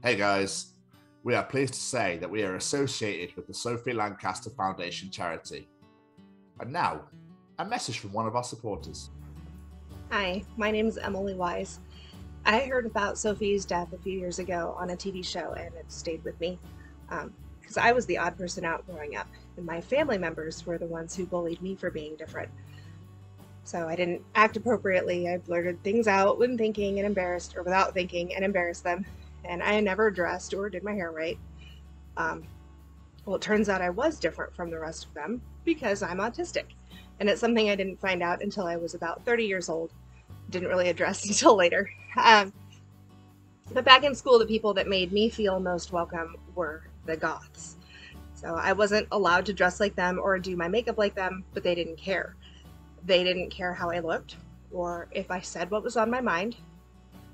Hey guys, we are pleased to say that we are associated with the Sophie Lancaster Foundation charity. And now, a message from one of our supporters. Hi, my name is Emily Wise. I heard about Sophie's death a few years ago on a TV show, and it stayed with me because I was the odd person out growing up, and my family members were the ones who bullied me for being different. So I didn't act appropriately. I blurted things out when thinking and embarrassed, or without thinking and embarrassed them. And I never dressed or did my hair right. Well, it turns out I was different from the rest of them because I'm autistic. And it's something I didn't find out until I was about 30 years old. Didn't really address until later. But back in school, the people that made me feel most welcome were the goths. So I wasn't allowed to dress like them or do my makeup like them, but they didn't care. They didn't care how I looked or if I said what was on my mind.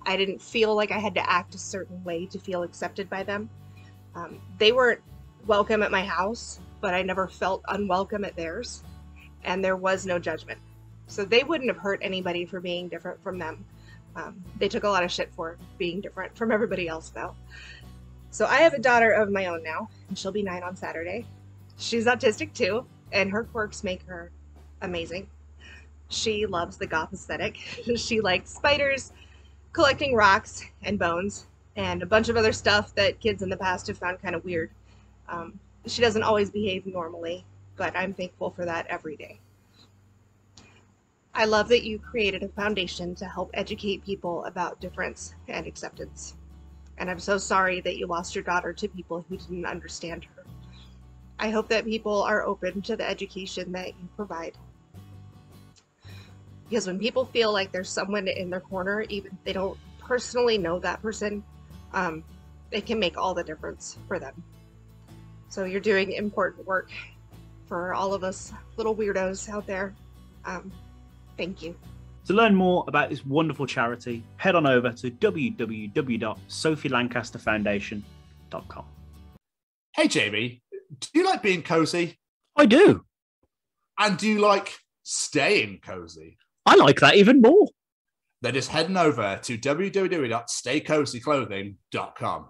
I didn't feel like I had to act a certain way to feel accepted by them. They weren't welcome at my house, but I never felt unwelcome at theirs. And there was no judgment. So they wouldn't have hurt anybody for being different from them. They took a lot of shit for being different from everybody else, though. So I have a daughter of my own now, and she'll be 9 on Saturday. She's autistic too, and her quirks make her amazing. She loves the goth aesthetic. She likes spiders, collecting rocks and bones, and a bunch of other stuff that kids in the past have found kind of weird. She doesn't always behave normally, but I'm thankful for that every day. I love that you created a foundation to help educate people about difference and acceptance. And I'm so sorry that you lost your daughter to people who didn't understand her. I hope that people are open to the education that you provide. Because when people feel like there's someone in their corner, even if they don't personally know that person, it can make all the difference for them. So you're doing important work for all of us little weirdos out there. Thank you. To learn more about this wonderful charity, head on over to www.sophielancasterfoundation.com. Hey Jamie, do you like being cozy? I do. And do you like staying cozy? I like that even more. Then just heading over to www.staycozyclothing.com,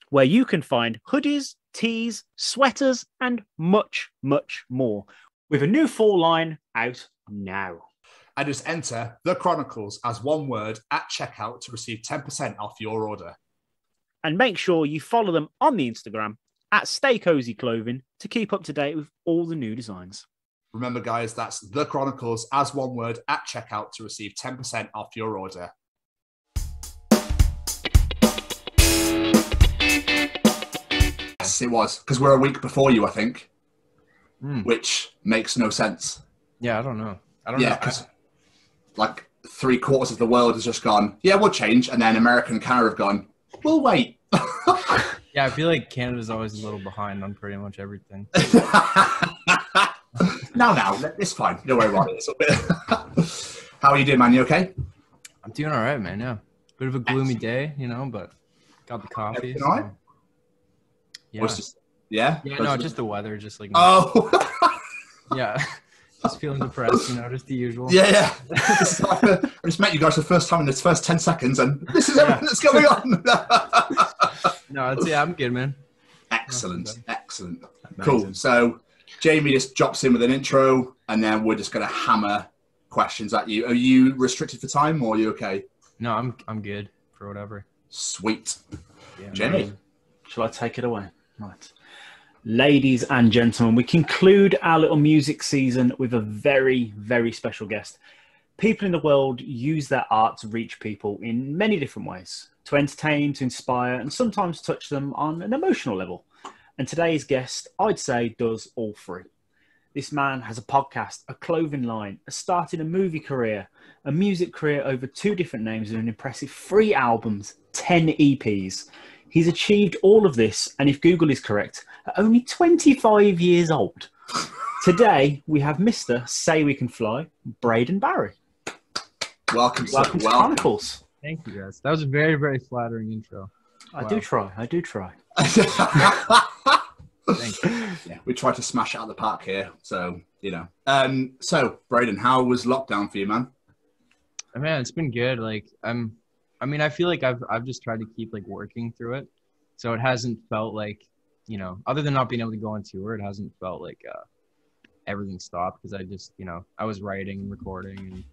where you can find hoodies, tees, sweaters, and much, much more, with a new fall line out now. And just enter the Chronicles as one word at checkout to receive 10% off your order. And make sure you follow them on the Instagram at Stay Cozy Clothing to keep up to date with all the new designs. Remember, guys, that's the Chronicles as one word at checkout to receive 10% off your order. Yes, it was, because we're a week before you, I think, which makes no sense. Yeah, I don't know. Because like 3/4 of the world has just gone, yeah, we'll change, and then America and Canada have gone, we'll wait. Yeah, I feel like Canada's always a little behind on pretty much everything. No, it's fine. Don't worry about it. How are you doing, man? You okay? I'm doing all right, man. Yeah, bit of a gloomy day, but got the coffee. All right. Yeah. Yeah. No, just the weather, just like. Oh. Yeah, just feeling depressed. Just the usual. Yeah. I just met you guys for the first time in the first 10 seconds, and this is everything that's going on. No, I'm good, man. Excellent. Cool. So Jamie just drops in with an intro, and then we're just going to hammer questions at you. Are you restricted for time, or are you okay? No, I'm good for whatever. Sweet. Yeah, Jamie, shall I take it away? Right. Ladies and gentlemen, we conclude our little music season with a very, very special guest. People in the world use their art to reach people in many different ways, to entertain, to inspire, and sometimes touch them on an emotional level. And today's guest, I'd say, does all three. This man has a podcast, a clothing line, started a movie career, a music career over 2 different names, and an impressive 3 albums, 10 EPs. He's achieved all of this, and if Google is correct, at only 25 years old. Today, we have Mr. SayWeCanFly, Braden Barrie. Welcome to Chronicles. Thank you, guys. That was a very, very flattering intro. I do try. Thank you. Yeah, we try to smash it out of the park here, so, So, Braden, how was lockdown for you, man? Man, it's been good. I feel like I've just tried to keep working through it. So it hasn't felt like, you know, other than not being able to go on tour, it hasn't felt like everything stopped, because I just, you know, I was writing and recording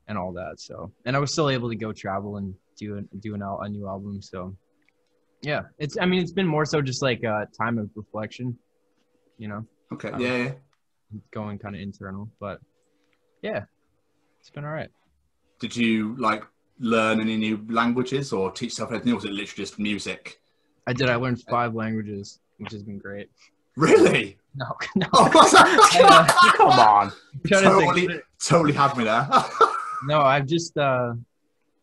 and all that. So, and I was still able to go travel and do a new album. So yeah, it's been more so just like a time of reflection, you know. Okay. Yeah. Going kind of internal, but yeah, it's been all right. Did you like learn any new languages or teach yourself anything, or was it literally just music? I did. I learned 5 languages, which has been great. Really? No. Oh, come on. Totally had me there. No, I've just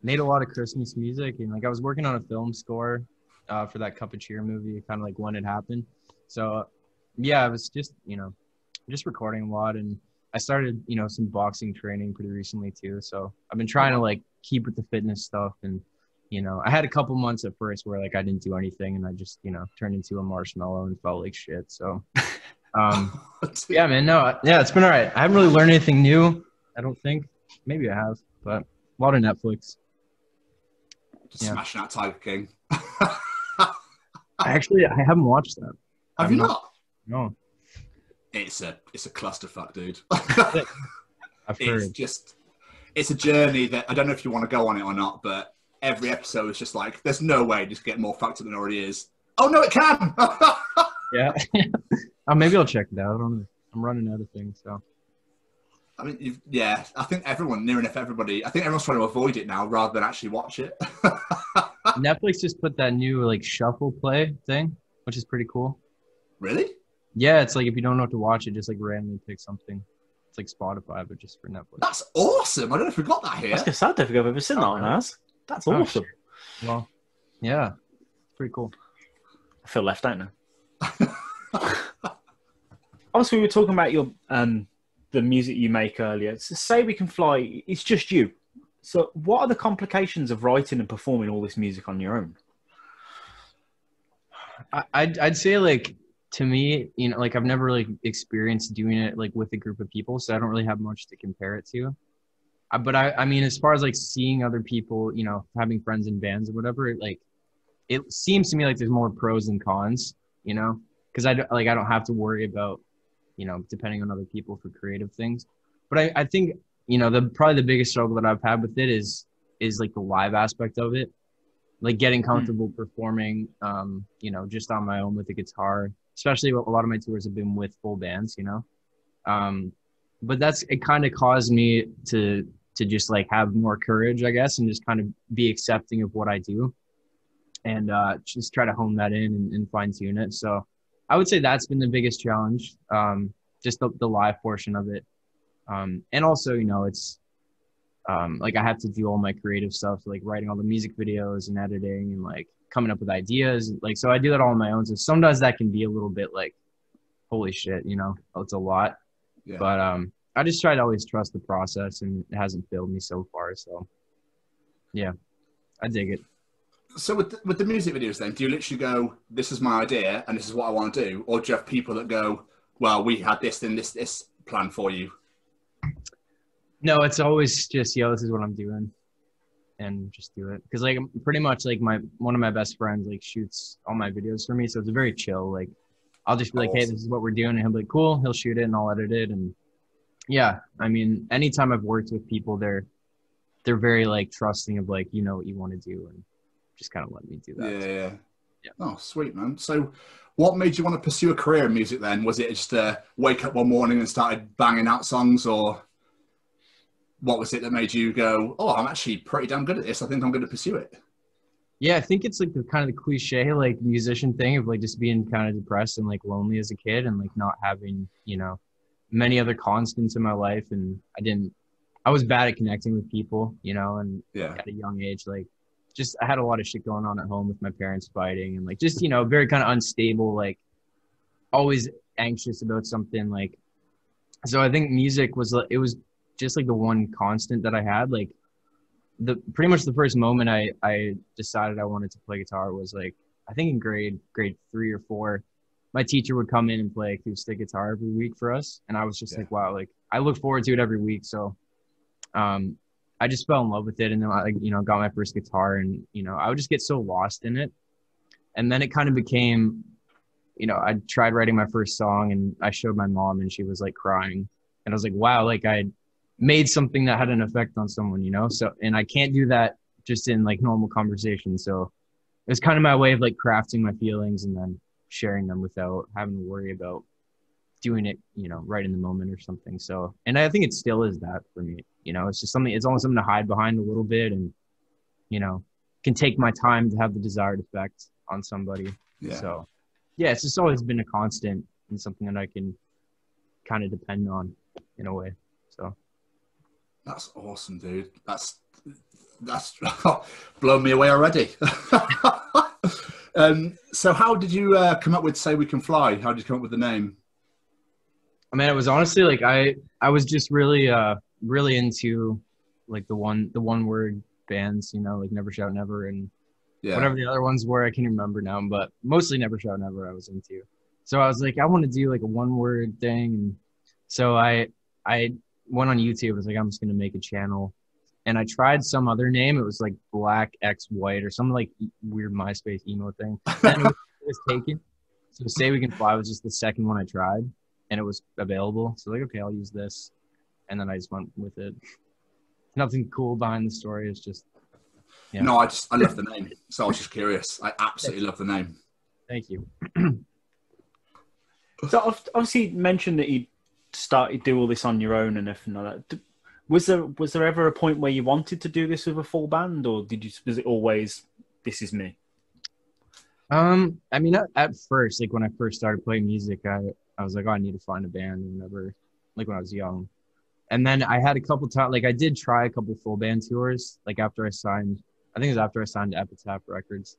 made a lot of Christmas music, and like I was working on a film score for that Cup of Cheer movie, kind of like when it happened. So yeah, I was just, you know, just recording a lot, and I started, you know, some boxing training pretty recently too. So I've been trying to like keep with the fitness stuff, and you know, I had a couple months at first where like I didn't do anything, and I just, you know, turned into a marshmallow and felt like shit. So yeah, man, no, yeah, it's been all right. I haven't really learned anything new, I don't think. Maybe I have, but a lot of Netflix. Just smashing out Tiger King. I haven't watched that. Have you not? No. It's a clusterfuck, dude. I've heard. It's a journey that I don't know if you want to go on it or not, but every episode is just like, there's no way just get more fucked up than it already is. Oh no, it can. Yeah. Maybe I'll check it out. I'm running out of things, so. I mean, I think everybody, I think everyone's trying to avoid it now rather than actually watch it. Netflix just put that new like shuffle play thing, which is pretty cool. Really? Yeah, it's like if you don't know what to watch, it just like randomly picks something. It's like Spotify, but just for Netflix. That's awesome. I don't know if we got that here. I don't think I've ever seen that on ours. That's awesome. Shit. Well, yeah, it's pretty cool. I feel left out now. Obviously, we were talking about your the music you make earlier. So SayWeCanFly, it's just you. So what are the complications of writing and performing all this music on your own? I'd say, like, to me, you know, like I've never really experienced doing it like with a group of people, so I don't really have much to compare it to. But I mean, as far as like seeing other people, you know, having friends in bands or whatever, like it seems to me like there's more pros than cons, you know, because I don't have to worry about, you know, depending on other people for creative things. But I think, you know, probably the biggest struggle that I've had with it is like the live aspect of it, like getting comfortable performing, you know, just on my own with the guitar. Especially a lot of my tours have been with full bands, you know. But it kind of caused me to just like have more courage, I guess, and just kind of be accepting of what I do, and just try to hone that in and fine tune it. So I would say that's been the biggest challenge, just the live portion of it. And also, you know, it's like I have to do all my creative stuff, so like writing all the music videos and editing and like coming up with ideas. Like, so I do that all on my own. So sometimes that can be a little bit like, holy shit, you know, it's a lot. Yeah. But I just try to always trust the process, and it hasn't failed me so far. So yeah, I dig it. So with the music videos then, do you literally go, this is my idea and this is what I want to do? Or do you have people that go, well, we had this and this plan for you? No, it's always just, this is what I'm doing, and just do it. Because like pretty much like one of my best friends like shoots all my videos for me, so it's very chill. Like I'll just be like, hey, this is what we're doing, and he'll be like, cool. He'll shoot it and I'll edit it. And yeah, I mean, anytime I've worked with people, they're very like trusting of like, you know what you want to do, and just kind of let me do that. Yeah. Oh, sweet, man. So what made you want to pursue a career in music then? Was it just wake up one morning and started banging out songs, or what was it that made you go, oh, I'm actually pretty damn good at this, I think I'm going to pursue it? Yeah, I think it's like the kind of the cliche like musician thing of like just being kind of depressed and like lonely as a kid, and like not having, you know, many other constants in my life. And I was bad at connecting with people, you know, and at a young age, like just I had a lot of shit going on at home with my parents fighting, and like just, you know, very kind of unstable, like always anxious about something. Like, so I think music was just like the one constant that I had. Like pretty much the first moment I decided I wanted to play guitar was like, I think in grade 3 or 4, my teacher would come in and play acoustic guitar every week for us. And I was just like, wow, like I look forward to it every week. So I just fell in love with it. And then I, you know, got my first guitar, and, you know, I would just get so lost in it. And then it kind of became, you know, I tried writing my first song and I showed my mom and she was like crying. And I was like, wow, like I made something that had an effect on someone, you know? So, and I can't do that just in like normal conversation. So it was kind of my way of like crafting my feelings and then sharing them without having to worry about doing it, you know, right in the moment or something. So, and I think it still is that for me, you know, it's just something, it's almost something to hide behind a little bit and, you know, can take my time to have the desired effect on somebody. Yeah. So yeah, it's just always been a constant and something that I can kind of depend on in a way. So that's awesome, dude. That's blown me away already. So how did you come up with Say We Can Fly? How did you come up with the name? I mean, it was honestly like I was just really really into like the one word bands, you know, like Never Shout Never and whatever the other ones were, I can't remember now, but mostly Never Shout Never I was into. So I was like, I want to do like a one word thing, and so I went on YouTube. I was like, I'm just gonna make a channel, and I tried some other name. It was like Black X White or some like weird MySpace emo thing. And it was taken. So Say We Can Fly was just the second one I tried, and it was available. So like, okay, I'll use this, and then I just went with it. Nothing cool behind the story. It's just, yeah. No, I love the name. So I was just curious. I absolutely love the name. Thank you. So obviously you mentioned that you started do all this on your own and everything like that. Was there ever a point where you wanted to do this with a full band, or was it always, this is me? I mean, at first, like when I first started playing music, I was like, oh, I need to find a band whenever, like when I was young. And then I had a couple times, like I did try a couple full band tours, like after I signed, I think it was after I signed to Epitaph Records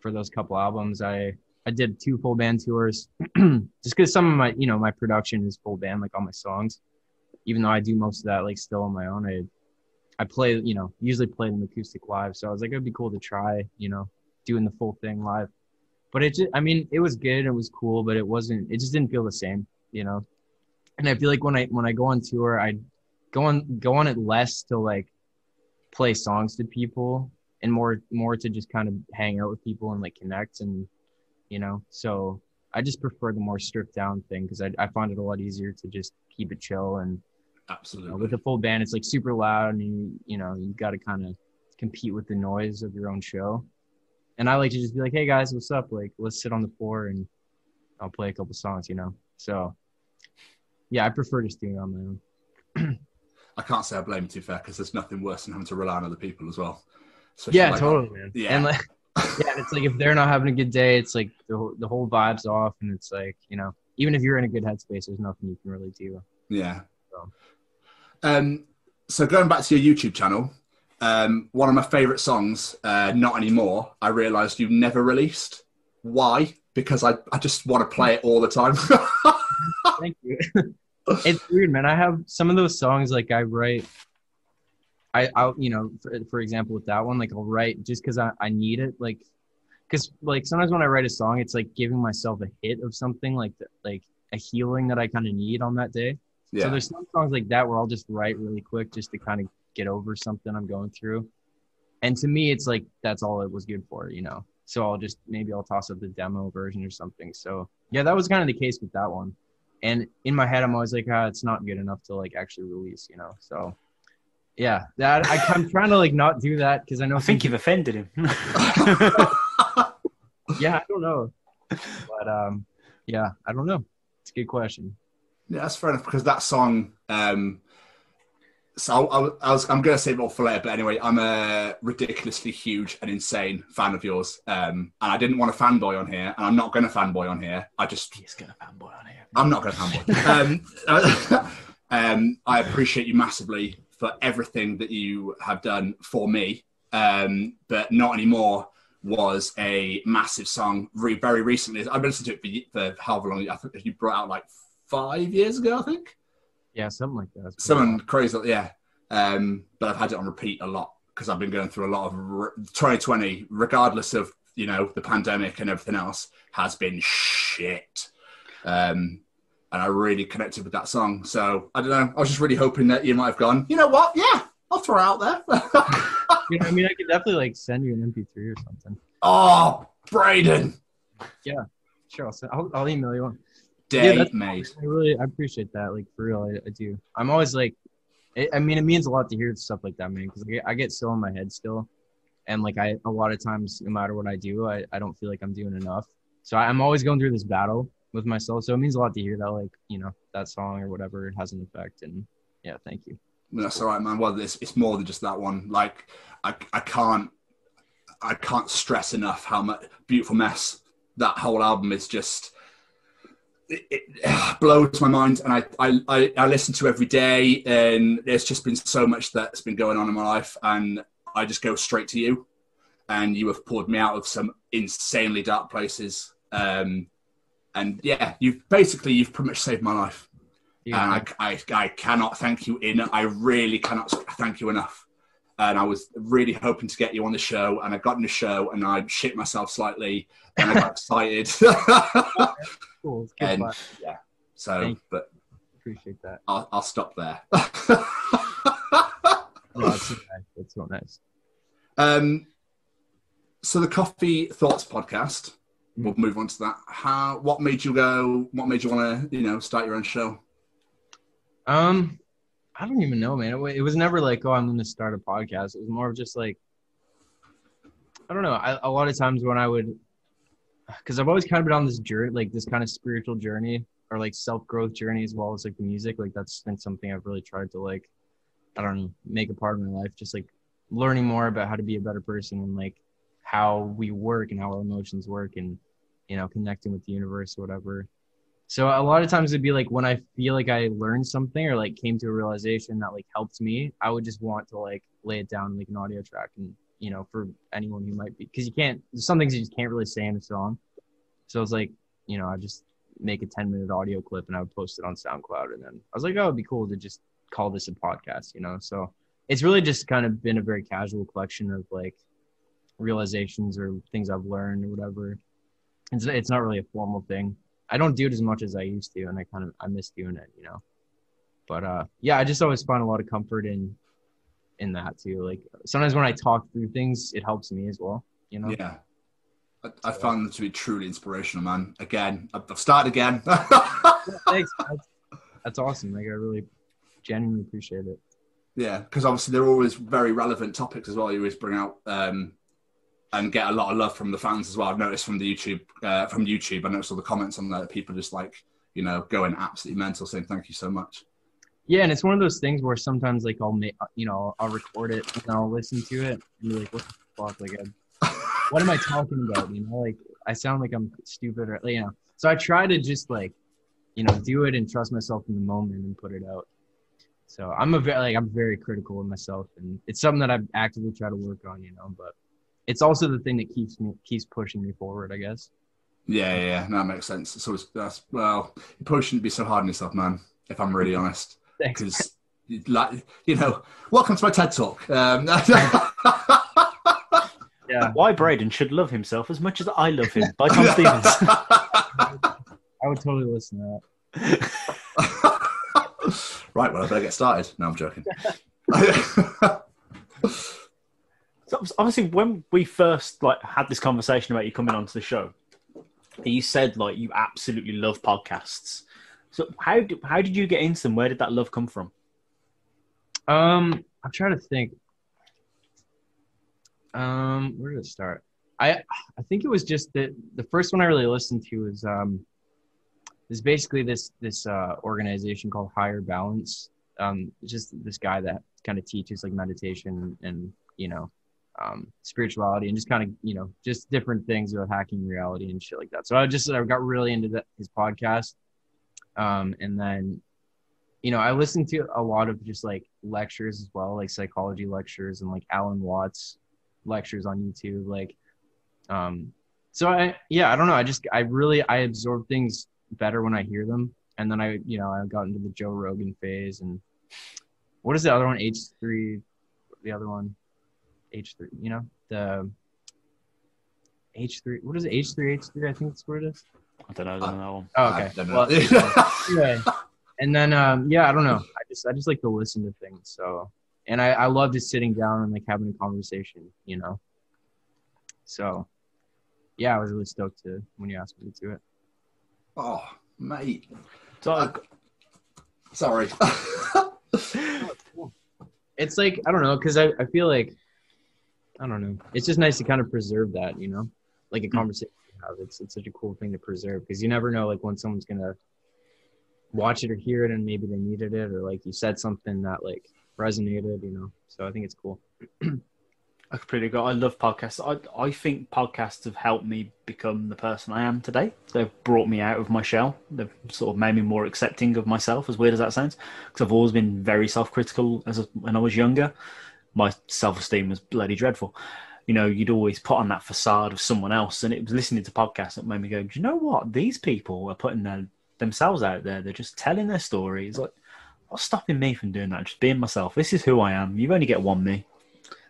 for those couple albums. I did 2 full band tours just because some of my, you know, my production is full band, like all my songs, even though I do most of that, like still on my own. I play, you know, usually play them acoustic live. So I was like, it'd be cool to try, you know, doing the full thing live. But it just, I mean, it was good. It was cool, but it just didn't feel the same, you know? And I feel like when I go on tour, I go on it less to like play songs to people and more to just kind of hang out with people and like connect and, you know, so I just prefer the more stripped down thing because I find it a lot easier to just keep it chill. And absolutely, you know, with a full band, it's like super loud and you know, you got to kind of compete with the noise of your own show. And I like to just be like, hey guys, what's up? Like, let's sit on the floor and I'll play a couple songs, you know? So yeah, I prefer just doing it on my own. I can't say I blame you, too fair, because there's nothing worse than having to rely on other people as well. Especially Yeah, like, totally, man. Yeah. And like, yeah, and it's like if they're not having a good day, it's like the whole vibe's off, and it's like, you know, even if you're in a good headspace, there's nothing you can really do. Yeah. So, So going back to your YouTube channel, one of my favourite songs, Not Anymore, I realised you never released. Why? Because I just want to play it all the time. Thank you. It's weird, man. I have some of those songs like I write. I'll you know, for example, with that one, like I'll write just because I need it, like because like sometimes when I write a song, it's like giving myself a hit of something like a healing that I kind of need on that day. Yeah. So there's some songs like that where I'll just write really quick just to kind of get over something I'm going through. And to me, it's like that's all it was good for, you know. So maybe I'll toss up the demo version or something. So yeah, that was kind of the case with that one. And in my head, I'm always like, it's not good enough to like actually release, you know? So yeah, I'm trying to like not do that because I know. I think you've offended him. Yeah, I don't know. But yeah, I don't know. It's a good question. Yeah, that's fair enough because that song, so I'm going to save it all for later, but anyway, I'm a ridiculously huge and insane fan of yours. And I didn't want to fanboy on here, and I'm not going to fanboy on here. He's going to fanboy on here. I'm not going to fanboy. I appreciate you massively for everything that you have done for me. But Not Anymore was a massive song very recently. I've been listening to it for however long. I think you brought out like 5 years ago, I think. Yeah, something like that. Something crazy, yeah. But I've had it on repeat a lot because I've been going through a lot of 2020, regardless of, you know, the pandemic and everything else, has been shit. And I really connected with that song. So, I don't know, I was just really hoping that you might have gone, you know what, yeah, I'll throw it out there. You know, I mean, I could definitely like send you an MP3 or something. Oh, Braden. Yeah, sure. I'll email you one. Day made. I appreciate that. Like, for real, I do. I'm always like, I mean, it means a lot to hear stuff like that, man, because I get so in my head still. And like, a lot of times, no matter what I do, I don't feel like I'm doing enough. So I'm always going through this battle with myself. So it means a lot to hear that, like, you know, that song or whatever, it has an effect. And yeah, thank you. That's all right, man. Well, it's more than just that one. Like, I can't stress enough how much Beautiful Mess, that whole album is just, it blows my mind. And I listen to every day, and there's just been so much that's been going on in my life, and I just go straight to you, and you have pulled me out of some insanely dark places. And yeah, you've pretty much saved my life. Yeah. And I cannot thank you enough. I really cannot thank you enough. And I was really hoping to get you on the show, and I got in the show, and I shit myself slightly, and I got excited. Cool. And yeah, so but appreciate that. I'll stop there. No, it's not nice. So the Coffee Thoughts podcast. We'll move on to that. What made you want to, start your own show? I don't even know, man. It was never like, oh, I'm going to start a podcast. It was more of just like, I don't know. A lot of times when I would, because I've always kind of been on this journey, like this kind of spiritual journey or like self-growth journey, as well as like the music. Like that's been something I've really tried to like, I don't know, make a part of my life. Just like learning more about how to be a better person and like how we work and how our emotions work and, connecting with the universe or whatever. So a lot of times it'd be like when I feel like I learned something or like came to a realization that like helped me, I would just want to like lay it down like an audio track and, for anyone who might be, because there's some things you just can't really say in a song. So it's like, I just make a 10-minute audio clip and I would post it on SoundCloud. And then I was like, oh, it'd be cool to just call this a podcast, So it's really just kind of been a very casual collection of like realizations or things I've learned or whatever. It's not really a formal thing. I don't do it as much as I used to, and I miss doing it, But yeah, I just always find a lot of comfort in that too. Like sometimes when I talk through things, it helps me as well, Yeah, I found them to be truly inspirational, man. Again, I've started again. Thanks. That's awesome. Like I really genuinely appreciate it. Yeah, because obviously they're always very relevant topics as well. You always bring out. And get a lot of love from the fans as well. I've noticed from YouTube, I noticed all the comments on there that people just like, going absolutely mental saying thank you so much. Yeah, and it's one of those things where sometimes like I'll record it and I'll listen to it and be like, what the fuck? Like, what am I talking about? Like I sound like I'm stupid or, So I try to just like, do it and trust myself in the moment and put it out. So I'm very critical of myself, and it's something that I've actively tried to work on, but it's also the thing that keeps pushing me forward, I guess. Yeah, no, that makes sense. So you probably shouldn't be so hard on yourself, man, if I'm really honest. Because, welcome to my TED Talk. Yeah. Why Braden should love himself as much as I love him by Tom Stevens. I would totally listen to that. Right, well, I better get started. No, I'm joking. So obviously, when we first had this conversation about you coming onto the show, you said you absolutely love podcasts. So how did you get into them? Where did that love come from? I'm trying to think. Where did it start? I think it was just the first one I really listened to is basically this organization called Higher Balance. Just this guy that kind of teaches like meditation and spirituality and just kind of just different things about hacking reality and shit like that. So I got really into his podcast, and then I listened to a lot of just like lectures as well, like psychology lectures and like Alan Watts lectures on YouTube. So I don't know. I absorb things better when I hear them, and then I got into the Joe Rogan phase. And what is the other one? H3, the other one. H3, the H3, what is it? H3, I think that's what it is. I don't know that one. Oh, okay. Well, anyway, and then, I don't know. I just like to listen to things. So, and I love just sitting down and like having a conversation, So yeah, I was really stoked when you asked me to do it. Oh, mate. Sorry. It's like, I don't know, because I feel like, I don't know, it's just nice to kind of preserve that, you know, like a conversation you have. It's such a cool thing to preserve, because you never know, like, when someone's gonna watch it or hear it and maybe they needed it, or like you said something that like resonated, you know. So I think it's cool. I completely agree. I love podcasts. I think podcasts have helped me become the person I am today. They've brought me out of my shell. They've sort of made me more accepting of myself, as weird as that sounds, because I've always been very self-critical when I was younger. My self-esteem was bloody dreadful. You know, you'd always put on that facade of someone else, and it was listening to podcasts that made me go, do you know what? These people are putting themselves out there. They're just telling their stories. Like, what's stopping me from doing that? Just being myself. This is who I am. You've only get one me.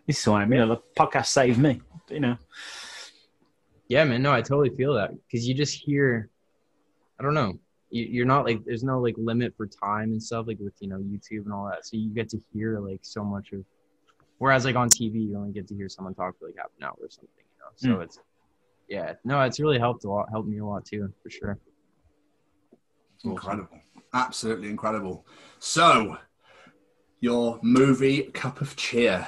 This is who I am. You know, the podcast saved me, you know. Yeah, man. No, I totally feel that, because you just hear, I don't know, you're not like, there's no like limit for time and stuff, like with, you know, YouTube and all that. So you get to hear like so much of, whereas like on TV, you only get to hear someone talk for like half an hour or something, you know. So it's, yeah, no, it's really helped me a lot too, for sure. Incredible. Absolutely incredible. So, your movie Cup of Cheer.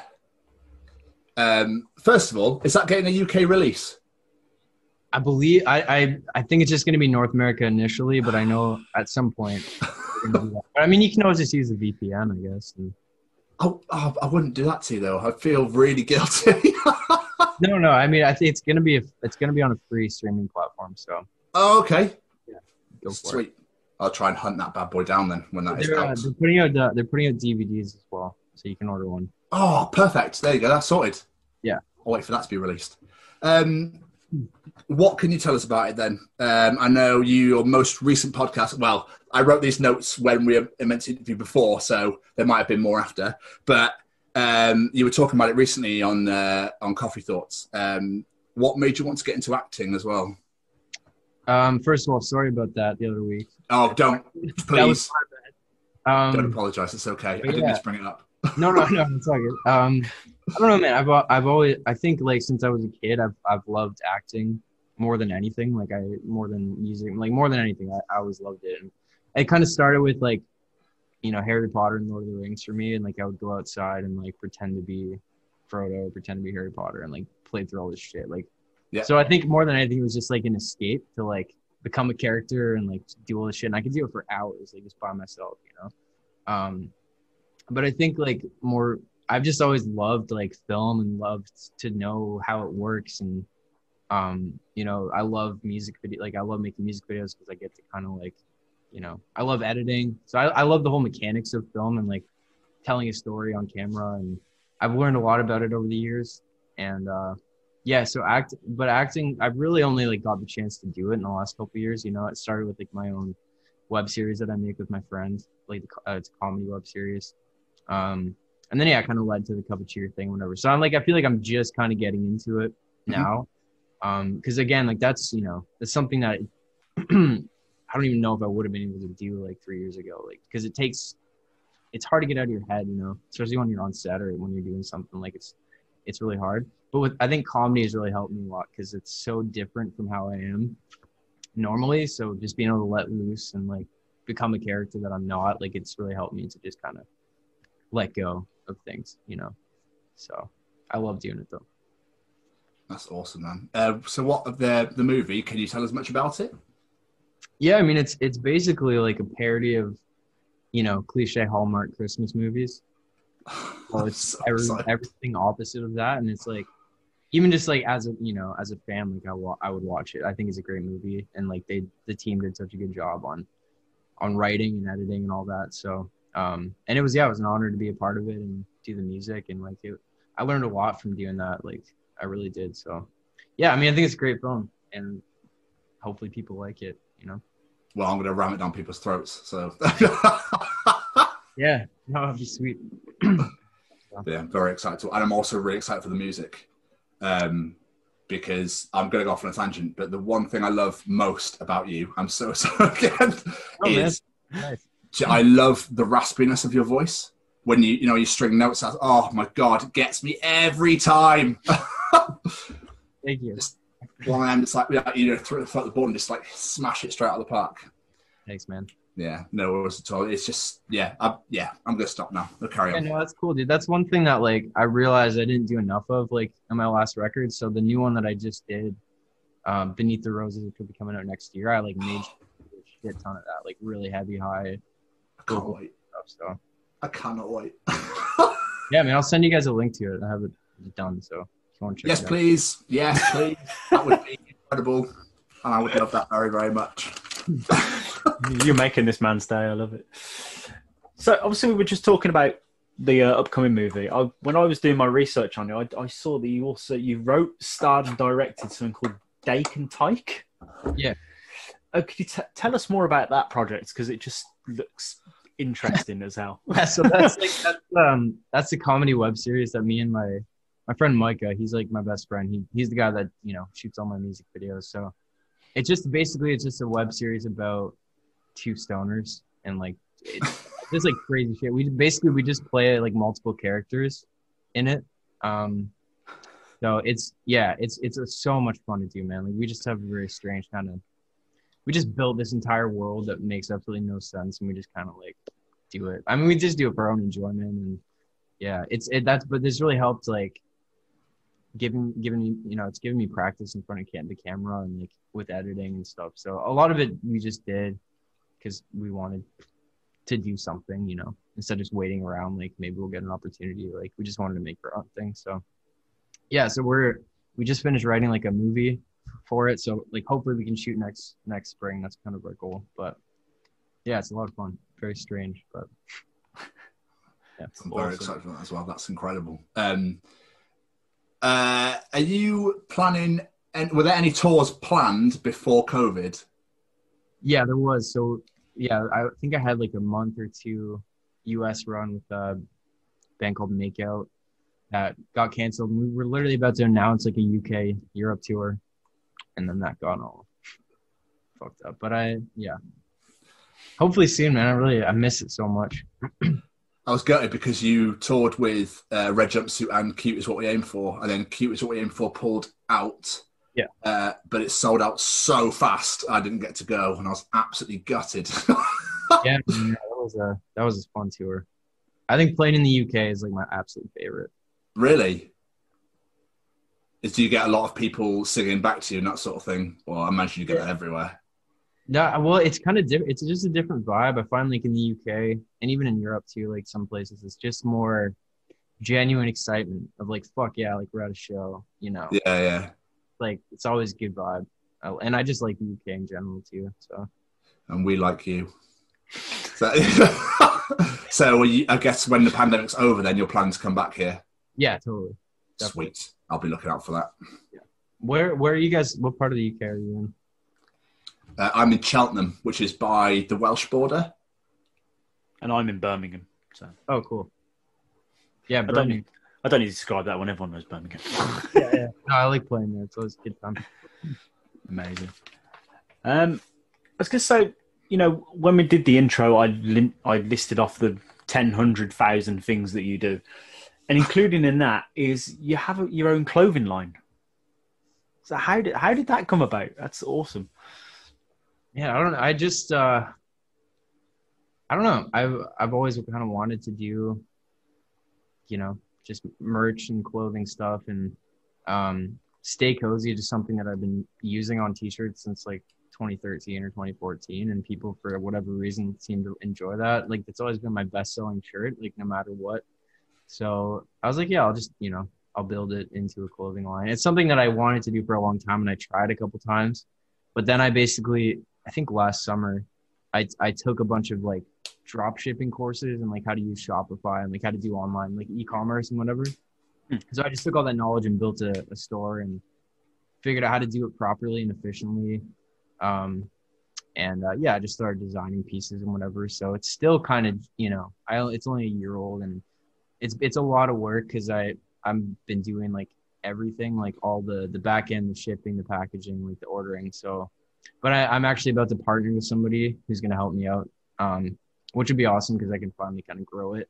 First of all, is that getting a UK release? I believe I think it's just going to be North America initially, but I know at some point. But I mean, you can always just use the VPN, I guess. And... Oh, I wouldn't do that to you though. I feel really guilty. No. I mean, I think it's going to be on a free streaming platform. So. Oh, okay. Yeah. Go for Sweet. it. I'll try and hunt that bad boy down then when that is out. They're putting out DVDs as well, so you can order one. Oh, perfect. There you go. That's sorted. Yeah. I'll wait for that to be released. What can you tell us about it then? I know your most recent podcast, well, I wrote these notes when we meant to interview before, so there might have been more after, but you were talking about it recently on Coffee Thoughts. What made you want to get into acting as well? First of all, sorry about that the other week. Oh, don't, please. Don't apologize. It's okay. I didn't need to bring it up. No, it's all good. I don't know, man. I've always, I think like since I was a kid, I've loved acting more than anything. Like more than music, like more than anything, I always loved it. And it kind of started with like, you know, Harry Potter and Lord of the Rings for me. And like, I would go outside and like pretend to be Frodo, pretend to be Harry Potter, and like play through all this shit. Like, yeah. So I think more than anything, it was just like an escape to like become a character and like do all this shit. And I could do it for hours, like just by myself, you know? But I think like I've just always loved like film and loved to know how it works. And, you know, I love music video. Like I love making music videos because I get to kind of like, you know, I love editing. So I love the whole mechanics of film and like telling a story on camera. And I've learned a lot about it over the years. And, yeah, so acting, I've really only like got the chance to do it in the last couple of years. You know, it started with like my own web series that I make with my friend, like it's a comedy web series. And then, yeah, it kind of led to the Cup of Cheer thing, whatever. So I feel like I'm just kind of getting into it now. Cause again, like that's, you know, that's something that I don't even know if I would have been able to do like 3 years ago. Like, cause it's hard to get out of your head, you know, especially when you're on set or when you're doing something like it's really hard. But I think comedy has really helped me a lot because it's so different from how I am normally. So just being able to let loose and like become a character that I'm not, like it's really helped me to just kind of let go of things, you know. So I love doing it though. That's awesome, man. So what of the movie, can you tell us much about it? Yeah, I mean it's basically like a parody of, you know, cliche Hallmark Christmas movies. So it's everything opposite of that. And it's like, even just like as a fan, like I would watch it. I think it's a great movie, and like the team did such a good job on writing and editing and all that. So and it was an honor to be a part of it and do the music, and like I learned a lot from doing that. Like I really did. So yeah, I mean I think it's a great film, and hopefully people like it. You know. Well, I'm gonna ram it down people's throats. So. Yeah, no, that'd be sweet. Yeah, I'm very excited and I'm also really excited for the music. Because I'm going to go off on a tangent, but the one thing I love most about you, I'm so sorry again, is nice. I love the raspiness of your voice when you string notes out. Oh my God, it gets me every time. Thank you. one of them, it's like, throw the ball and just like smash it straight out of the park. Thanks, man. Yeah, no worries at all. It's just, I'm going to stop now. We'll carry on. Yeah, no, that's cool, dude. That's one thing that, like, I realized I didn't do enough of, like, on my last record. So the new one that I just did, Beneath the Roses, it could be coming out next year. I, like, made a shit ton of that, like, really heavy, high. I can't wait. Stuff, so. I cannot wait. Yeah, man, I'll send you guys a link to it. I have it done, so if you want to check Yes, it out. please. Yes, please. That would be incredible. And I would love that very, very much. You're making this man's day. I love it. So obviously we were just talking about the upcoming movie. When I was doing my research on it, I saw that you wrote, starred, and directed something called Dake and Tyke. Yeah. Could you tell us more about that project, because it just looks interesting as hell. Yeah, so that's the comedy web series that me and my friend Micah, he's like my best friend. He's the guy that shoots all my music videos. So it's just a web series about two stoners, and like it's just like crazy shit. We just play like multiple characters in it. So it's so much fun to do, man. Like we just have a very strange we just built this entire world that makes absolutely no sense, and we just kind of like do it. I mean, we just do it for our own enjoyment, and yeah, but this really helped, like giving me, it's giving me practice in front of the camera and like with editing and stuff. So a lot of it we just did because we wanted to do something, instead of just waiting around, like maybe we'll get an opportunity. Like we just wanted to make our own thing. So yeah, so we just finished writing like a movie for it. So like hopefully we can shoot next spring. That's kind of our goal. But yeah, it's a lot of fun. Very strange, but yeah. I'm very excited for that as well. That's incredible. Are you planning, and were there any tours planned before COVID? Yeah, there was. So yeah, I think I had like a month or two US run with a band called Makeout that got canceled. We were literally about to announce like a UK Europe tour, and then that got all fucked up. But hopefully soon, man. I miss it so much. I was gutted because you toured with Red Jumpsuit and Cute Is What We Aim For, and then Cute Is What We Aim For pulled out. Yeah. But it sold out so fast, I didn't get to go, and I was absolutely gutted. Yeah, that was a fun tour. I think playing in the UK is like my absolute favorite. Really? Do you get a lot of people singing back to you and that sort of thing? Well, I imagine you get that everywhere. No, well, it's kind of different. It's just a different vibe. I find like in the UK and even in Europe too, like some places, it's just more genuine excitement of like, fuck yeah, like we're at a show, Yeah. Like it's always a good vibe. And I just like the UK in general too. So. And we like you. So, I guess when the pandemic's over, then you're planning to come back here. Yeah, totally. Definitely. Sweet. I'll be looking out for that. Yeah. Where are you guys? What part of the UK are you in? I'm in Cheltenham, which is by the Welsh border. And I'm in Birmingham. So. Oh, cool. Yeah, I don't need to describe that when everyone knows Birmingham. Yeah. No, I like playing there. It's always good fun. Amazing. I was going to say, when we did the intro, I listed off the 100,000 things that you do. And including in that is you have your own clothing line. So how did that come about? That's awesome. Yeah, I don't know. I just I don't know. I've always kind of wanted to do, just merch and clothing stuff, and Stay Cozy is just something that I've been using on t-shirts since like 2013 or 2014, and people for whatever reason seem to enjoy that. Like it's always been my best-selling shirt, like no matter what. So I was like, yeah, I'll just, I'll build it into a clothing line. It's something that I wanted to do for a long time, and I tried a couple times, but then I think last summer, I took a bunch of like drop shipping courses and like how to use Shopify and like how to do online like e-commerce and whatever. So I just took all that knowledge and built a store and figured out how to do it properly and efficiently. I just started designing pieces and whatever. So it's still kind of, it's only a year old, and it's a lot of work because I've been doing like everything, like all the back end, the shipping, the packaging, like the ordering. So, but I'm actually about to partner with somebody who's going to help me out, which would be awesome because I can finally kind of grow it.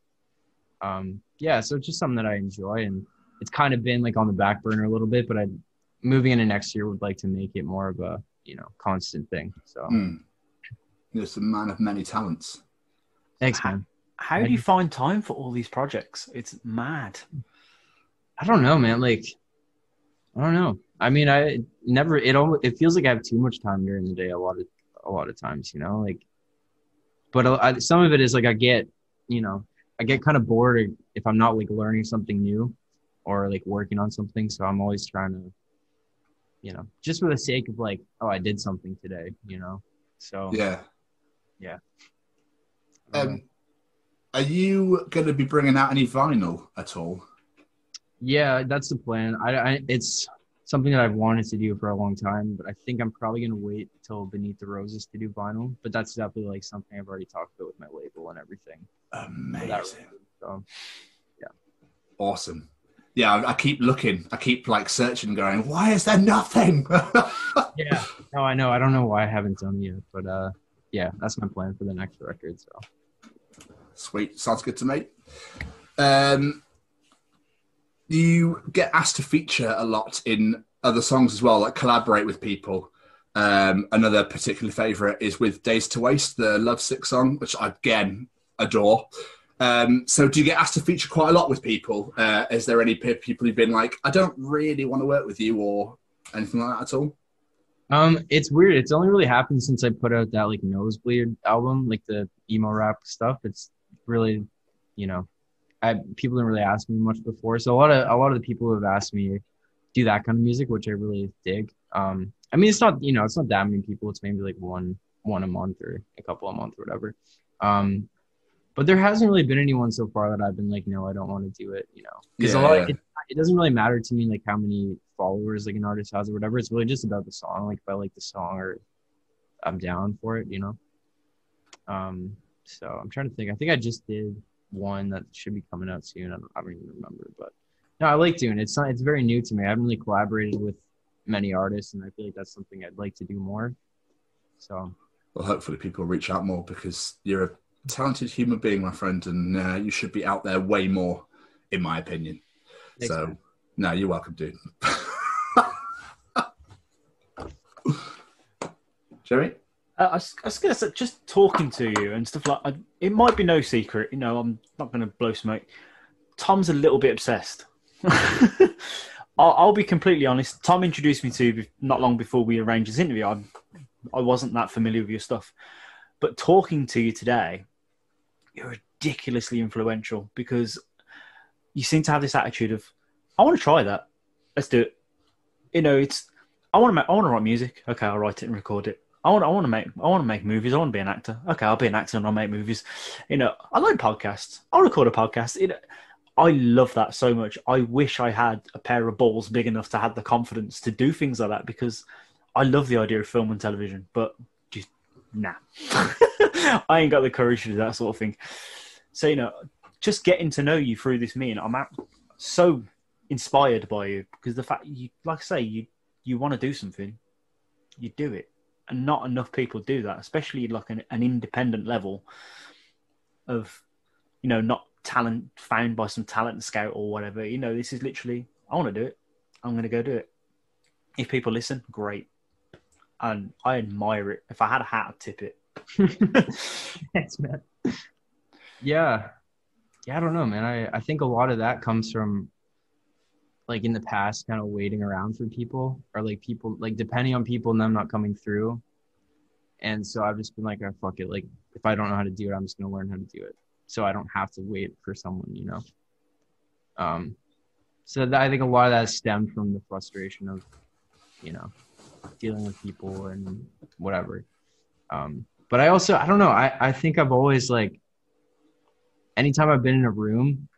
So it's just something that I enjoy, and it's kind of been like on the back burner a little bit, but moving into next year would like to make it more of a, constant thing. So You're a man of many talents. Thanks, man. How do you find time for all these projects? It's mad. I don't know, man. Like, I don't know. I mean, it feels like I have too much time during the day a lot of times, like, but some of it is like, I get kind of bored if I'm not like learning something new or like working on something. So I'm always trying to, just for the sake of like, oh, I did something today, so. Yeah. Yeah. Are you going to be bringing out any vinyl at all? Yeah, that's the plan. It's something that I've wanted to do for a long time, but I think I'm probably going to wait till Beneath the Roses to do vinyl. But that's definitely like something I've already talked about with my label and everything. Amazing. So, yeah. Awesome. Yeah, I keep looking. I keep like searching and going, why is there nothing? Yeah. No, I know. I don't know why I haven't done it yet, but yeah, that's my plan for the next record. So. Sweet. Sounds good to me. You get asked to feature a lot in other songs as well, like collaborate with people. Another particular favourite is with Days to Waste, the Lovesick song, which I, again, adore. So do you get asked to feature quite a lot with people? Is there any people you've been like, I don't really want to work with you or anything like that at all? It's weird. It's only really happened since I put out that like Nosebleed album, like the emo rap stuff. It's really, people didn't really ask me much before. So a lot of the people who have asked me do that kind of music, which I really dig. I mean, it's not that many people. It's maybe like one a month or a couple a month or whatever. But there hasn't really been anyone so far that I've been like, no, I don't want to do it, because it doesn't really matter to me like how many followers like an artist has or whatever. It's really just about the song. Like if I like the song or I'm down for it, So I'm trying to think. I think I just did one that should be coming out soon. I don't even remember, but no, I like doing it. It's very new to me. I haven't really collaborated with many artists, and I feel like that's something I'd like to do more. So, well, hopefully people reach out more because you're a talented human being, my friend, and you should be out there way more, in my opinion. Thanks, so, man. No, you're welcome, dude. Jerry? I was going to say, just talking to you and stuff like it might be no secret, I'm not going to blow smoke. Tom's a little bit obsessed. I'll be completely honest. Tom introduced me to you not long before we arranged this interview. I wasn't that familiar with your stuff. But talking to you today, you're ridiculously influential because you seem to have this attitude of, I want to try that. Let's do it. I want to write music. Okay, I'll write it and record it. I want to make movies. I want to be an actor. Okay, I'll be an actor and I'll make movies. I like podcasts. I'll record a podcast. I love that so much. I wish I had a pair of balls big enough to have the confidence to do things like that because I love the idea of film and television, but just nah. I ain't got the courage to do that sort of thing. So, just getting to know you through this meeting, I'm so inspired by you because the fact you, like I say, you want to do something, you do it. And not enough people do that, especially like an independent level of, not talent found by some talent scout or whatever. This is literally, I want to do it. I'm going to go do it. If people listen, great. And I admire it. If I had a hat, I'd tip it. Thanks, man. Yeah. Yeah, I don't know, man. I think a lot of that comes from like in the past kind of waiting around for people or like people like depending on people and them not coming through. And so I've just been like, oh, fuck it. Like if I don't know how to do it, I'm just going to learn how to do it. So I don't have to wait for someone, So I think a lot of that stemmed from the frustration of, dealing with people and whatever. But I also, I don't know. I think I've always like, anytime I've been in a room,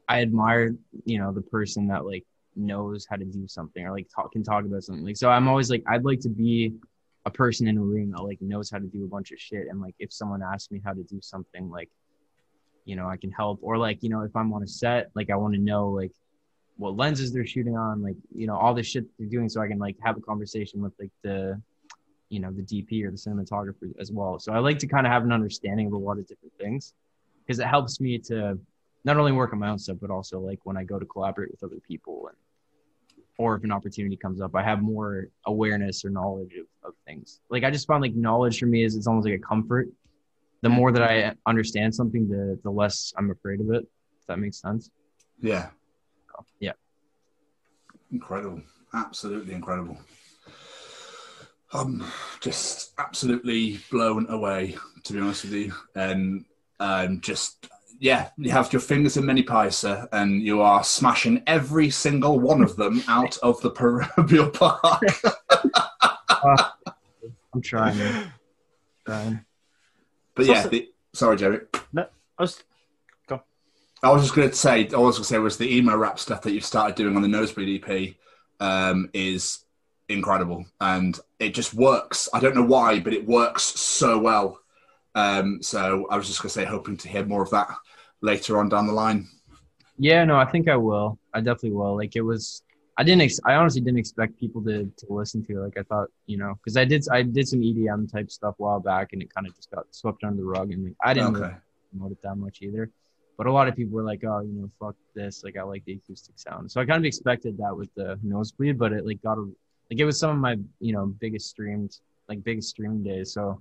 I admire, the person that like knows how to do something or like can talk about something. Like, so I'm always like, I'd like to be a person in a room that like knows how to do a bunch of shit. And like, if someone asks me how to do something, like, I can help. Or like, if I'm on a set, like I want to know like what lenses they're shooting on, like, all the shit they're doing. So I can like have a conversation with like the DP or the cinematographer as well. So I like to kind of have an understanding of a lot of different things because it helps me to not only work on my own stuff, but also like when I go to collaborate with other people or if an opportunity comes up, I have more awareness or knowledge of things. Like I just found like knowledge for me is it's almost like a comfort. The more that I understand something, the less I'm afraid of it. If that makes sense. Yeah. Yeah. Incredible. Absolutely incredible. I'm just absolutely blown away, to be honest with you. And you have your fingers in many pies, sir, and you are smashing every single one of them out of the proverbial park. I'm trying. But yeah, sorry, Jerry. No, I was just going to say, was the emo rap stuff that you've started doing on the Nosebleed EP is incredible, and it just works. I don't know why, but it works so well. So I was just going to say, hoping to hear more of that later on down the line. Yeah, no, I think I will. I definitely will. Like it was, I honestly didn't expect people to listen to it. Like I thought, because I did some EDM type stuff a while back, and it kind of just got swept under the rug, and like, I didn't really promote it that much either. But a lot of people were like, oh, fuck this. Like I like the acoustic sound. So I kind of expected that with the Nosebleed, but it it was some of my biggest streaming days. So,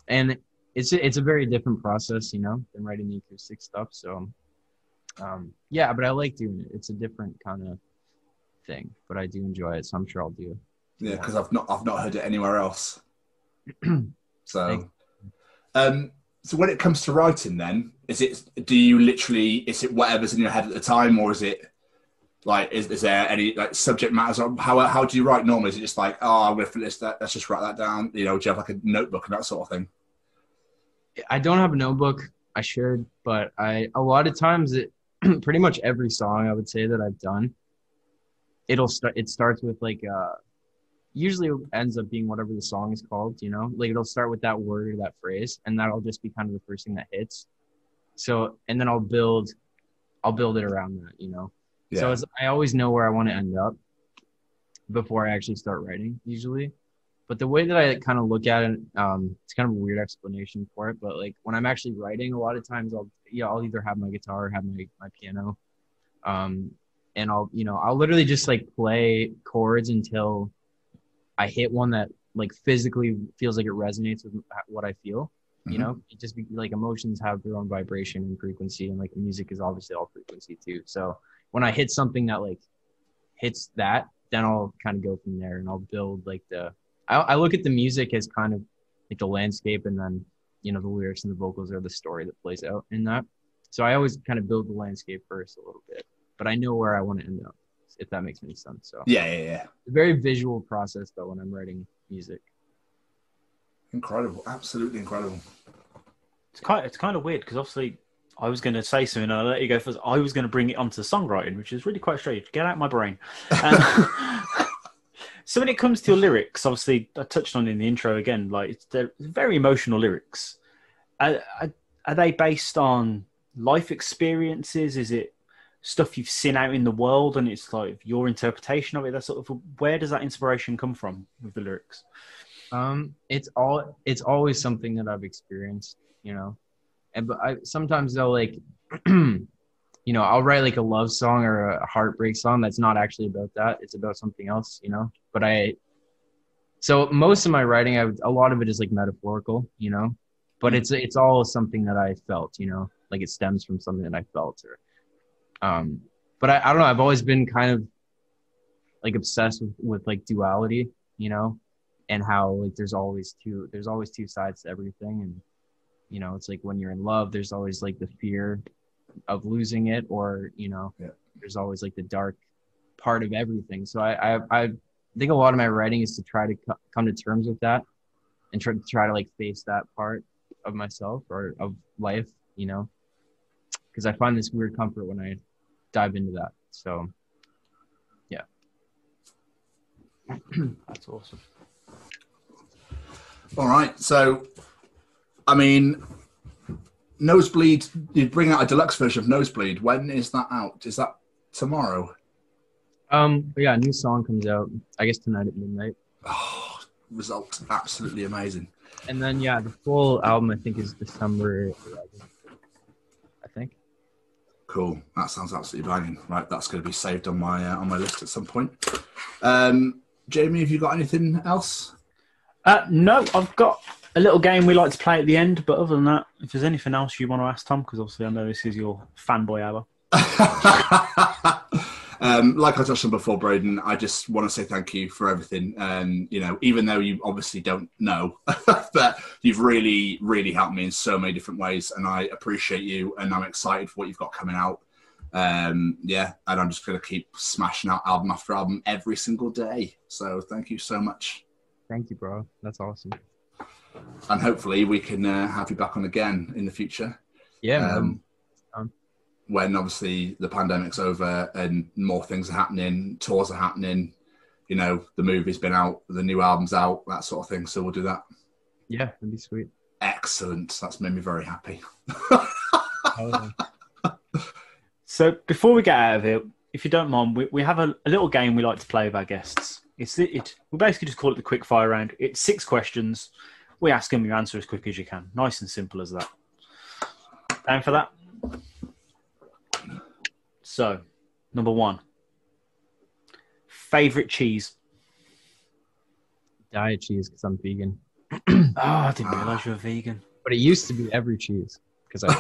and it's a very different process, than writing the acoustic stuff. So, yeah, but I like doing it. It's a different kind of thing, but I do enjoy it. So I'm sure I'll do it. Yeah, because I've not heard it anywhere else. So, so when it comes to writing, then is it whatever's in your head at the time, or is it like is there any like subject matters? Or how do you write normally? Is it just like, oh, I'm going to finish that, let's just write that down? Do you have like a notebook and that sort of thing? I don't have a notebook. I should, but a lot of times pretty much every song I would say that I've done, it starts with like usually it ends up being whatever the song is called, like it'll start with that word or that phrase, and that'll just be kind of the first thing that hits. So, and then I'll build it around that, Yeah. So I always know where I want to end up before I actually start writing usually. But the way that I kind of look at it, it's kind of a weird explanation for it, but like when I'm actually writing, a lot of times I'll either have my guitar or have my piano, and I'll literally just like play chords until I hit one that like physically feels like it resonates with what I feel. Mm-hmm. It just be like emotions have their own vibration and frequency, and like music is obviously all frequency too. So when I hit something that like hits that, then I'll kind of go from there, and I'll build like I look at the music as kind of like the landscape, and then the lyrics and the vocals are the story that plays out in that. So I always kind of build the landscape first a little bit, but I know where I want to end up, if that makes any sense. So yeah. It's a very visual process though when I'm writing music. Incredible, absolutely incredible. It's kind of weird because obviously I was going to say something and I'll let you go first. I was going to bring it onto the songwriting, which is really quite strange. Get out of my brain. So when it comes to your lyrics, obviously I touched on in the intro again, like they're very emotional lyrics. Are they based on life experiences? Is it stuff you've seen out in the world and it's like your interpretation of it? That sort of, where does that inspiration come from with the lyrics? It's always something that I've experienced, but sometimes they'll like, I'll write like a love song or a heartbreak song that's not actually about that. It's about something else, but so most of my writing, a lot of it is like metaphorical, but it's all something that I felt, like it stems from something that I felt but I don't know. I've always been kind of like obsessed with like duality, and how like there's always two sides to everything. And, it's like when you're in love, there's always like the fear of losing it, or, there's always like the dark part of everything. So I think a lot of my writing is to try to come to terms with that and try to like face that part of myself or of life, because I find this weird comfort when I dive into that. So, yeah. That's awesome. All right. So, I mean, Nosebleed, you bring out a deluxe version of Nosebleed. When is that out? Is that tomorrow? Yeah, a new song comes out, I guess tonight at midnight. Oh, result absolutely amazing. And then, yeah, the full album, I think, is December 11th, I think. Cool. That sounds absolutely banging. Right, that's going to be saved on my list at some point. Jamie, have you got anything else? No, I've got a little game we like to play at the end, but other than that, if there's anything else you want to ask Tom, because obviously I know this is your fanboy hour. Like I touched on before, Braden, I just want to say thank you for everything. And, even though you obviously don't know, but you've really, really helped me in so many different ways. And I appreciate you. And I'm excited for what you've got coming out. And I'm just going to keep smashing out album after album every single day. So thank you so much. Thank you, bro. That's awesome. And hopefully we can have you back on again in the future. Yeah, man. When obviously the pandemic's over and more things are happening, tours are happening, the movie's been out, the new album's out, that sort of thing. So we'll do that. Yeah, that'd be sweet. Excellent. That's made me very happy. So before we get out of here, if you don't mind, we have a little game we like to play with our guests. We basically just call it the quick fire round. It's 6 questions. We ask them, you answer as quick as you can. Nice and simple as that. Down for that? So, number 1. Favorite cheese? Diet cheese, because I'm vegan. Oh, I didn't realize you were vegan. But it used to be every cheese, because I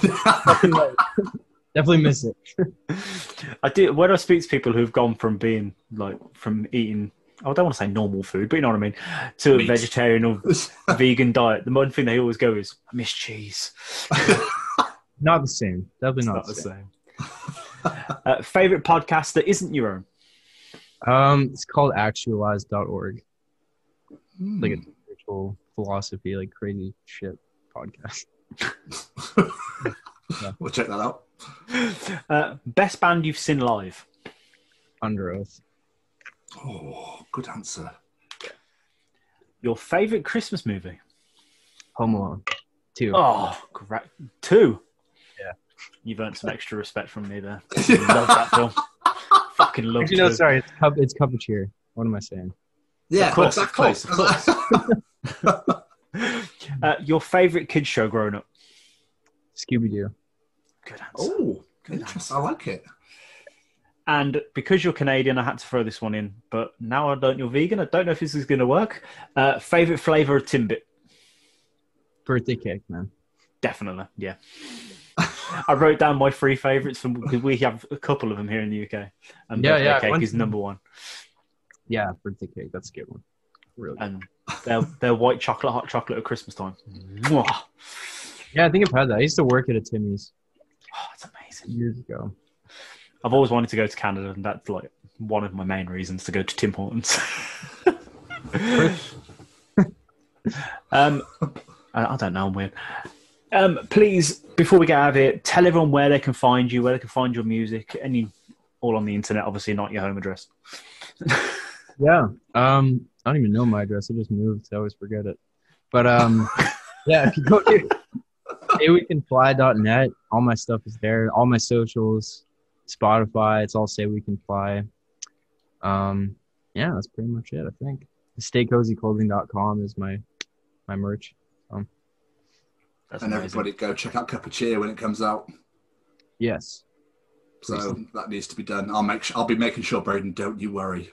definitely miss it. I do. When I speak to people who've gone from being from eating, I don't want to say normal food, but you know what I mean, to a vegetarian or vegan diet, the one thing they always go is, I miss cheese. Not the same. Definitely not the same. Favorite podcast that isn't your own? It's called actualize.org. Like a spiritual philosophy, like crazy shit podcast. Yeah. We'll check that out. Best band you've seen live? Under Oath. Oh, good answer. Your favorite Christmas movie? Home Alone 2. Oh, great. 2? Yeah. You've earned some extra respect from me there. Love that film. Fucking love it. No, sorry. It's Cup of Cheer. What am I saying? Yeah, of course, exactly. Of course. Your favorite kids show growing up? Scooby-Doo. Good answer. Oh, interesting. I like it. And because you're Canadian, I had to throw this one in. But now I don't. You're vegan. I don't know if this is going to work. Favorite flavor of Timbit? Birthday cake, man. Definitely, yeah. I wrote down my 3 favorites because we have a couple of them here in the UK. And birthday cake is number 1. Yeah, birthday cake. That's a good one. Really. And they're white chocolate, hot chocolate at Christmas time. Mwah. Yeah, I think I've had that. I used to work at a Timmy's. Oh, that's amazing. Years ago. I've always wanted to go to Canada, and that's like one of my main reasons to go to Tim Hortons. I don't know, I'm weird. Please, before we get out of here, tell everyone where they can find you, where they can find your music, all on the internet, obviously not your home address. Yeah. I don't even know my address. I just moved, so I always forget it. But yeah, if you go to SayWeCanFly.net, all my stuff is there. All my socials, Spotify, it's all SayWeCanFly. Yeah, that's pretty much it, I think. StayCozyClothing.com is my merch. And amazing. Everybody go check out Cup of Cheer when it comes out. Yes. So that needs to be done. I'll be making sure, Braden, don't you worry.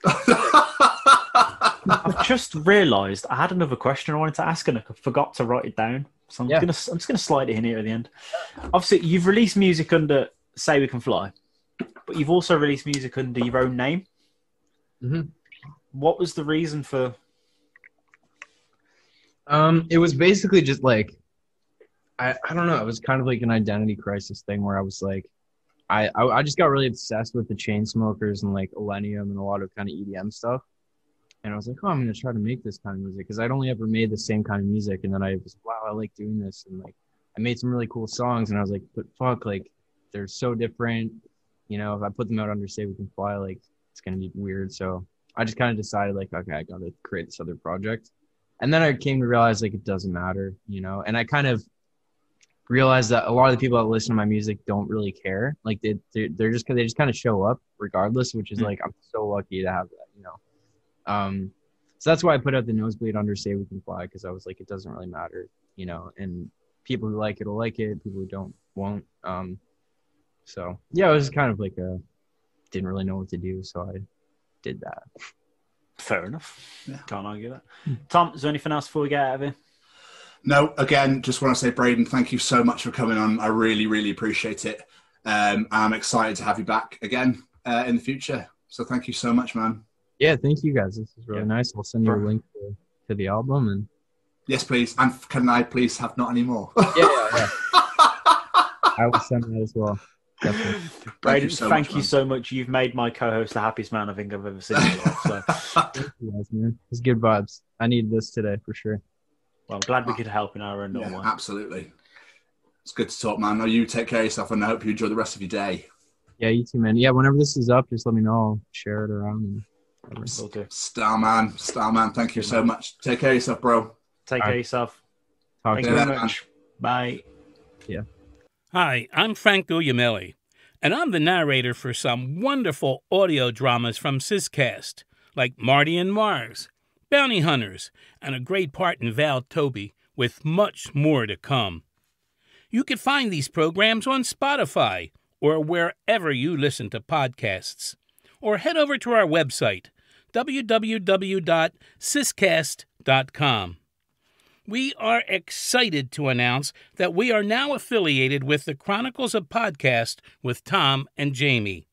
I've just realised I had another question I wanted to ask and I forgot to write it down. So I'm just gonna slide it in here at the end. Obviously, you've released music under SayWeCanFly, but you've also released music under your own name. Mm-hmm. What was the reason for? It was basically just like, I don't know. It was kind of like an identity crisis thing where I was like, I just got really obsessed with the Chainsmokers and like Illenium and a lot of kind of EDM stuff. And I was like, oh, I'm going to try to make this kind of music because I'd only ever made the same kind of music. And then I was, wow, I like doing this. And like, I made some really cool songs and I was like, but fuck, like they're so different. You know, if I put them out under SayWeCanFly, like it's going to be weird. So I just kind of decided like, okay, I got to create this other project. And then I came to realize like, it doesn't matter, you know, and I kind of realized that a lot of the people that listen to my music don't really care. Like they just kind of show up regardless, which is like, I'm so lucky to have that, you know? So that's why I put out the Nosebleed under SayWeCanFly, because I was like, it doesn't really matter, you know, and people who like it will like it, people who don't won't. So yeah, it was kind of like didn't really know what to do, so I did that. Fair enough. Yeah. Can't argue that. Tom, is there anything else before we get out of here? No, again, just want to say, Braden, thank you so much for coming on. I really, really appreciate it. I'm excited to have you back again in the future. So thank you so much, man. Yeah, thank you guys. This is really nice. I'll send you a link to the album. And yes, please. And can I please have Not Anymore? Yeah. I will send that as well. Definitely. Braden, thank you so much. You've made my co-host the happiest man I think I've ever seen in my life. So. Thank you guys, man. It's good vibes. I needed this today for sure. Well, I'm glad we could help in our own little way. Absolutely. It's good to talk, man. Now you take care of yourself, and I hope you enjoy the rest of your day. Yeah, you too, man. Yeah, whenever this is up, just let me know. I'll share it around. Star man. Thank you so much. Take care of yourself, bro. Take care of yourself. Thank you very much. Bye. Yeah. Hi, I'm Frank Guglielmelli, and I'm the narrator for some wonderful audio dramas from SayCast, like Marty and Mars, Bounty Hunters, and a great part in Val Toby, with much more to come. You can find these programs on Spotify or wherever you listen to podcasts, or head over to our website, www.saycast.com. We are excited to announce that we are now affiliated with the Chronicles of Podcast with Tom and Jamie.